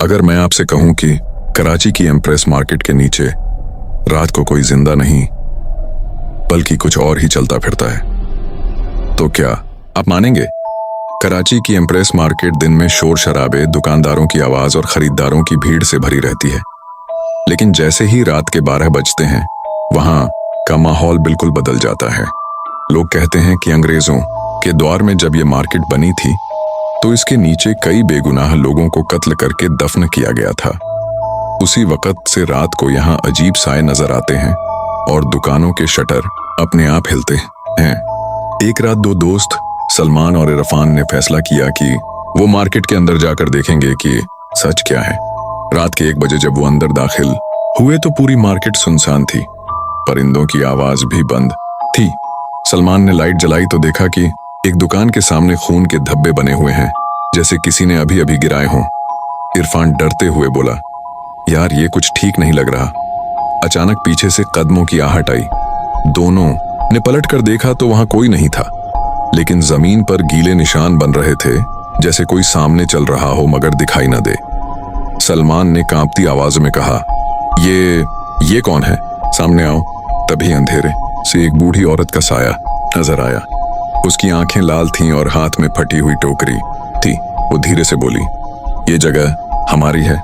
अगर मैं आपसे कहूं कि कराची की एम्प्रेस मार्केट के नीचे रात को कोई जिंदा नहीं बल्कि कुछ और ही चलता फिरता है, तो क्या आप मानेंगे? कराची की एम्प्रेस मार्केट दिन में शोर शराबे, दुकानदारों की आवाज और खरीदारों की भीड़ से भरी रहती है, लेकिन जैसे ही रात के 12 बजते हैं वहां का माहौल बिल्कुल बदल जाता है। लोग कहते हैं कि अंग्रेजों के दौर में जब ये मार्केट बनी थी तो इसके नीचे कई बेगुनाह लोगों को कत्ल करके दफन किया गया था। उसी वक्त से रात को यहाँ अजीब साए नजर आते हैं और दुकानों के शटर अपने आप हिलते हैं। एक रात दो दोस्त सलमान और इरफान ने फैसला किया कि वो मार्केट के अंदर जाकर देखेंगे कि सच क्या है। रात के 1 बजे जब वो अंदर दाखिल हुए तो पूरी मार्केट सुनसान थी, परिंदों की आवाज भी बंद थी। सलमान ने लाइट जलाई तो देखा कि एक दुकान के सामने खून के धब्बे बने हुए हैं, जैसे किसी ने अभी अभी गिराए हों। इरफान डरते हुए बोला, यार ये कुछ ठीक नहीं लग रहा। अचानक पीछे से कदमों की आहट आई। दोनों ने पलट कर देखा तो वहां कोई नहीं था, लेकिन जमीन पर गीले निशान बन रहे थे, जैसे कोई सामने चल रहा हो मगर दिखाई न दे। सलमान ने कांपती आवाज में कहा, ये कौन है? सामने आओ। तभी अंधेरे से एक बूढ़ी औरत का साया नजर आया। उसकी आंखें लाल थीं और हाथ में फटी हुई टोकरी थी। वो धीरे से बोली, ये जगह हमारी है,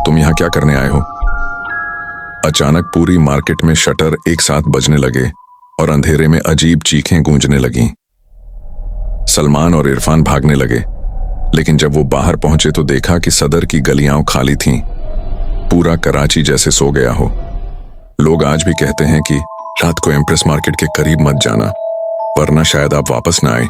तुम यहाँ क्या करने आए हो? अचानक पूरी मार्केट में शटर एक साथ बजने लगे और अंधेरे में अजीब चीखें गूंजने लगीं। सलमान और इरफान भागने लगे, लेकिन जब वो बाहर पहुंचे तो देखा कि सदर की गलियां खाली थीं। पूरा कराची जैसे सो गया हो। लोग आज भी कहते हैं कि रात को एम्प्रेस मार्केट के करीब मत जाना, वरना शायद आप वापस ना आए।